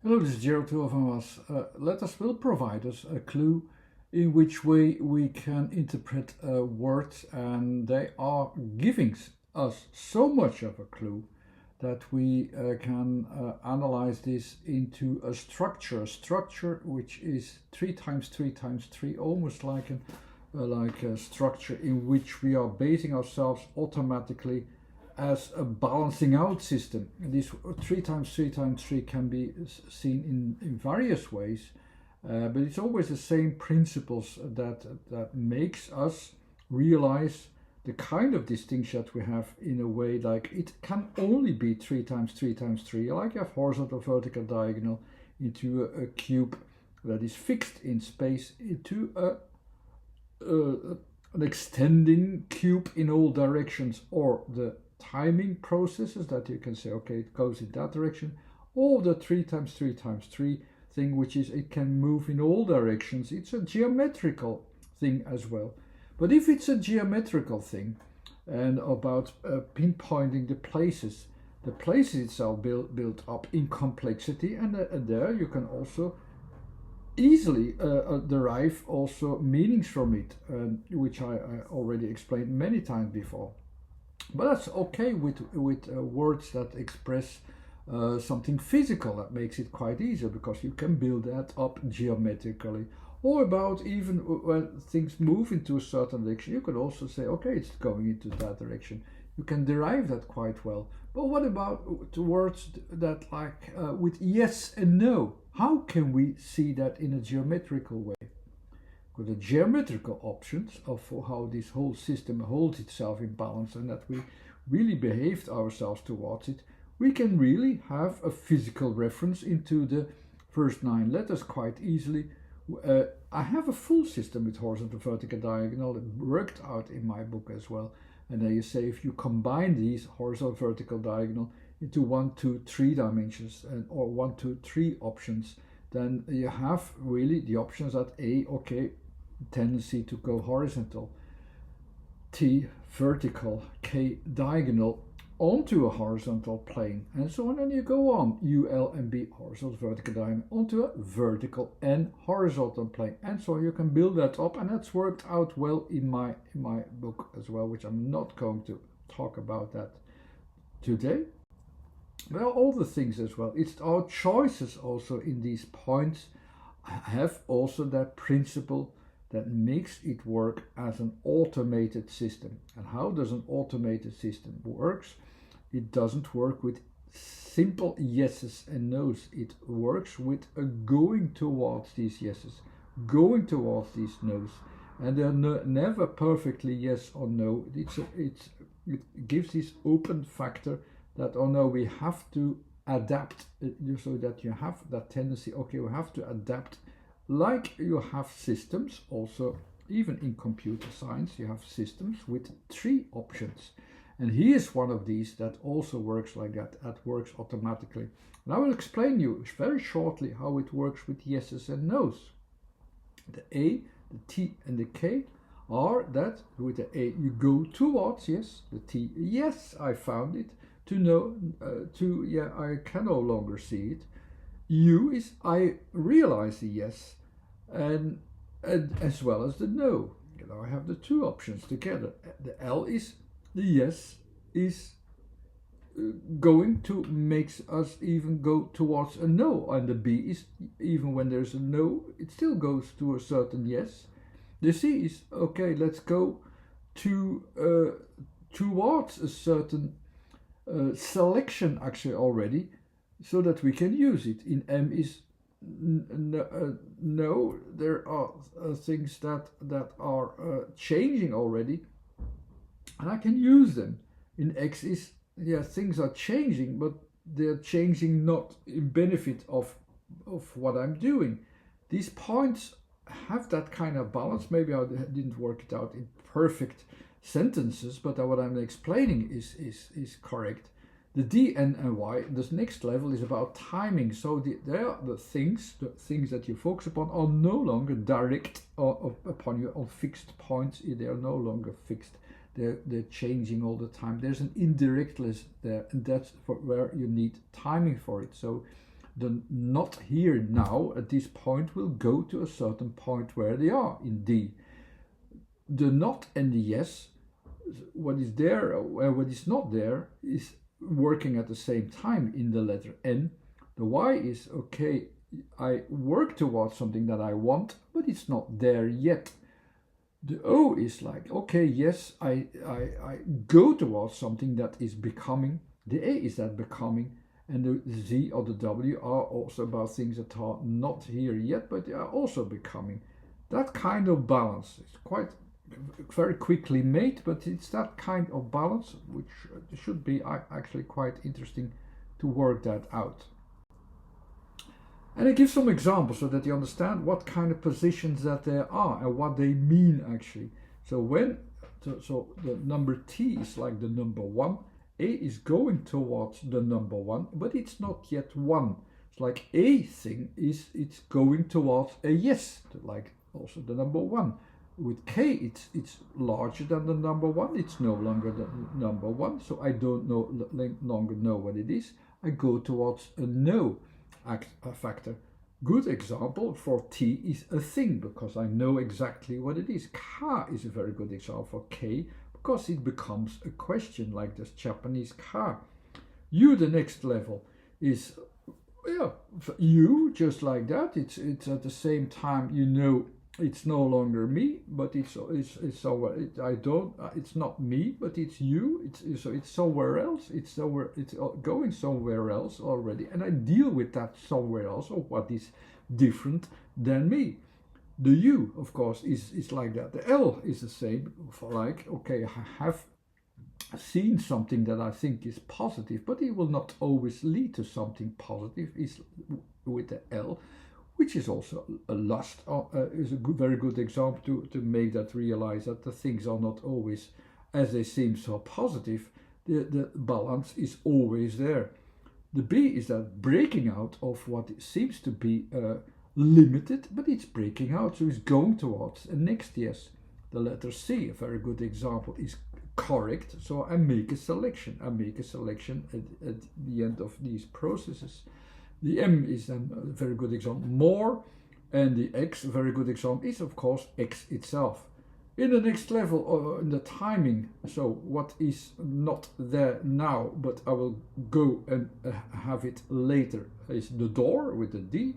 Hello, this is Gerald, two of us. Letters will provide us a clue in which way we can interpret words, and they are giving us so much of a clue that we can analyze this into a structure which is 3 times 3 times 3, almost like a structure in which we are basing ourselves automatically as a balancing out system. This 3 times 3 times 3 can be seen in various ways, but it's always the same principles that makes us realize the kind of distinction that we have, in a way like it can only be 3 times 3 times 3, like you have horizontal, vertical, diagonal, into a cube that is fixed in space, into an extending cube in all directions, or the timing processes that you can say, okay, it goes in that direction, or the 3 times 3 times 3 thing, which is it can move in all directions. It's a geometrical thing as well. But if it's a geometrical thing and about pinpointing the places itself built up in complexity, and there you can also easily derive also meanings from it, which I already explained many times before. But that's okay with words that express something physical. That makes it quite easier because you can build that up geometrically. Or about even when things move into a certain direction, you could also say, okay, it's going into that direction. You can derive that quite well. But what about the words that like with yes and no? How can we see that in a geometrical way? With the geometrical options of how this whole system holds itself in balance and that we really behaved ourselves towards it, we can really have a physical reference into the first 9 letters quite easily. I have a full system with horizontal, vertical, diagonal that worked out in my book as well. And there you say if you combine these horizontal, vertical, diagonal into 1, 2, 3 dimensions, or 1, 2, 3 options, then you have really the options that A, okay, tendency to go horizontal, T vertical, K diagonal onto a horizontal plane, and so on, and you go on, U, L, and B, horizontal, vertical, diagonal onto a vertical and horizontal plane, and so you can build that up, and that's worked out well in my book as well, which I'm not going to talk about that today. Well, all the things as well. It's our choices also in these points have also that principle that makes it work as an automated system. And how does an automated system works? It doesn't work with simple yeses and nos. It works with a going towards these yeses, going towards these nos, and they're never perfectly yes or no. It gives this open factor that, oh no, we have to adapt, so that you have that tendency, okay, we have to adapt. Like you have systems also, even in computer science, you have systems with 3 options. And here's one of these that also works like that works automatically. And I will explain you very shortly how it works with yeses and nos. The A, the T, and the K are that with the A you go towards yes, the T, yes, I found it, to no, to yeah, I can no longer see it. U is I realize the yes, and as well as the no. I have the 2 options together. The L is the yes is going to makes us even go towards a no, and the B is even when there's a no, it still goes to a certain yes. The C is okay, let's go to towards a certain selection actually already, so that we can use it. In M is no, there are things that are changing already, and I can use them. In X is, yeah, things are changing, but they're changing not in benefit of what I'm doing. These points have that kind of balance. Maybe I didn't work it out in perfect sentences, but what I'm explaining is correct. The D and Y, this next level is about timing. So the things that you focus upon are no longer direct upon you on fixed points. They are no longer fixed. They're changing all the time. There's an indirectness there, and that's where you need timing for it. So the not here now at this point will go to a certain point where they are in D. The not and the yes, what is there or what is not there, is working at the same time in the letter N. The Y is, okay, I work towards something that I want, but it's not there yet. The O is like, okay, yes, I go towards something that is becoming. The A is that becoming. And the Z or the W are also about things that are not here yet, but they are also becoming. That kind of balance is quite very quickly made, but it's that kind of balance which should be actually quite interesting to work that out. And I give some examples so that you understand what kind of positions that there are and what they mean actually. So the number T is like the number 1. A is going towards the number 1, but it's not yet 1. It's like A thing it's going towards a yes, like also the number 1. With K, it's larger than the number 1. It's no longer the number 1, so I don't longer know what it is. I go towards a no factor. Good example for T is a thing, because I know exactly what it is. Ka is a very good example for K, because it becomes a question, like this Japanese ka. U, the next level, is you, just like that. It's at the same time, you know, it's no longer me, but it's somewhere. It's not me, but it's you. It's somewhere else. It's going somewhere else already, and I deal with that somewhere else, or what is different than me. The U, of course, is like that. The L is the same. For like, okay, I have seen something that I think is positive, but it will not always lead to something positive. Is with the L, which is also a lust, is a very good example to make that realize that the things are not always as they seem so positive. The balance is always there. The B is that breaking out of what seems to be limited, but it's breaking out, so it's going towards a next yes. The letter C, a very good example, is correct, so I make a selection. I make a selection at the end of these processes. The M is then a very good example, more, and the X, a very good example, is of course X itself. In the next level, in the timing, so what is not there now, but I will go and have it later, is the door with the D,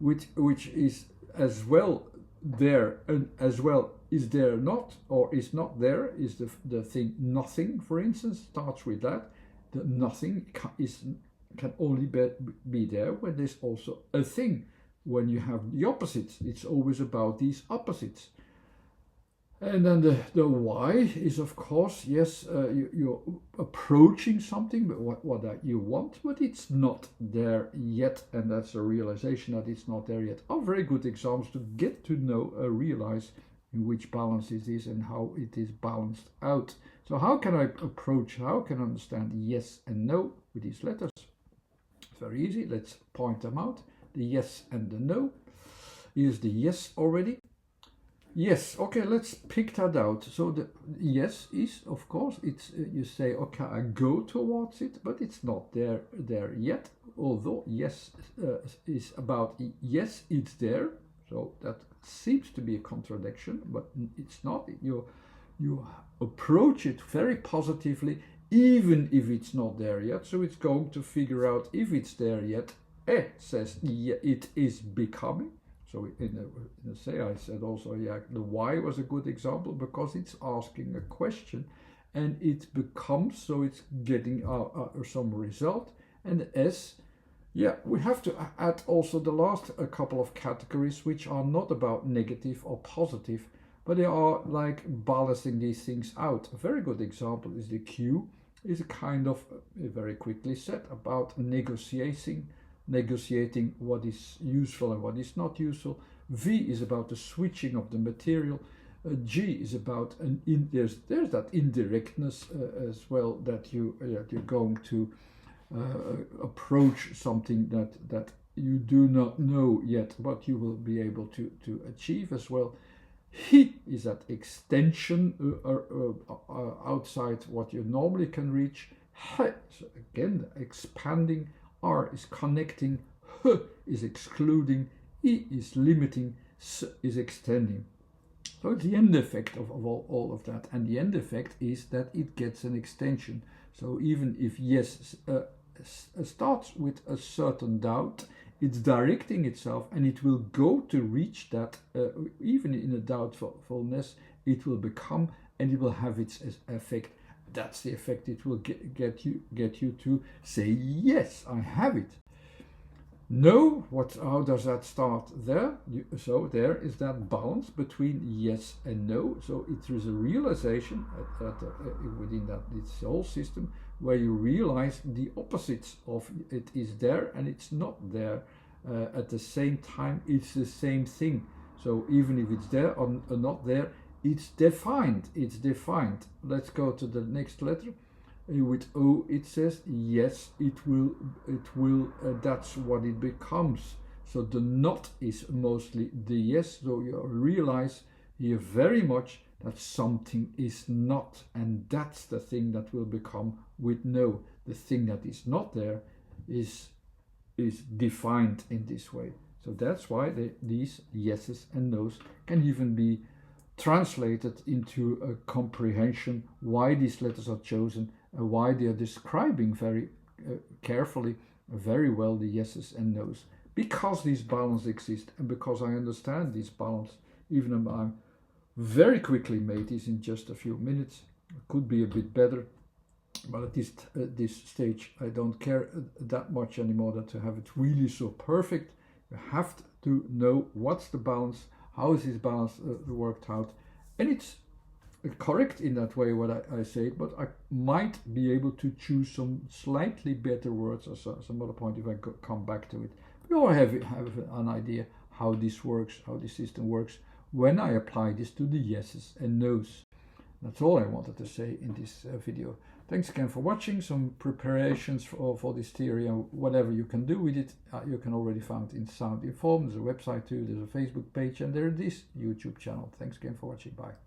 which is as well there and as well is there not, or is not there, is the thing nothing, for instance, starts with that. The nothing can only be there when there's also a thing. When you have the opposites, it's always about these opposites. And then the Y is, of course, yes, you're approaching something, but what that you want, but it's not there yet, and that's a realization that it's not there yet. Are very good examples to get to know, realize in which balance it is and how it is balanced out. So how can I approach, how can I understand yes and no with these letters? It's very easy, let's point them out. The yes and the no. Here's the yes already. Yes, okay, let's pick that out. So the yes is, of course, it's you say, okay, I go towards it, but it's not there yet. Although yes is about yes, it's there. So that seems to be a contradiction, but it's not. You approach it very positively, even if it's not there yet. So it's going to figure out if it's there yet. Says yeah, it is becoming. So in the say I said also, yeah, the Y was a good example because it's asking a question and it becomes, so it's getting some result. And the S, yeah, we have to add also the last couple of categories, which are not about negative or positive, but they are like balancing these things out. A very good example is the Q, is a kind of, very quickly said, about negotiating what is useful and what is not useful. V is about the switching of the material. G is about there's that indirectness as well, that you're going to approach something that you do not know yet, but you will be able to achieve as well. He is that extension outside what you normally can reach. So again, expanding. R is connecting H is excluding, I is limiting, S is extending. So it's the end effect of all of that. And the end effect is that it gets an extension. So even if yes starts with a certain doubt, it's directing itself and it will go to reach that, even in a doubtfulness, it will become and it will have its effect. That's the effect it will get you to say, yes, I have it. No, how does that start there? So there is that balance between yes and no. So it is a realization within this whole system where you realize the opposites of it is there and it's not there. At the same time, it's the same thing. So even if it's there or not there, it's defined. It's defined. Let's go to the next letter. With O it says yes, it will that's what it becomes. So the not is mostly the yes. So you realize here very much that something is not, and that's the thing that will become with no. The thing that is not there is defined in this way. So that's why these yeses and nos can even be translated into a comprehension why these letters are chosen, why they are describing very carefully, very well the yeses and nos, because these balances exist and because I understand this balance. Even if I'm very quickly made this in just a few minutes, it could be a bit better, but at this stage I don't care that much anymore that to have it really so perfect. You have to know what's the balance, how is this balance worked out, and it's correct in that way what I say, but I might be able to choose some slightly better words at some other point if I come back to it. But you have an idea how this works, how this system works when I apply this to the yeses and nos. That's all I wanted to say in this video. Thanks again for watching. Some preparations for this theory and whatever you can do with it, you can already find in Sound Informed. There's a website too, there's a Facebook page, and there's this YouTube channel. Thanks again for watching. Bye.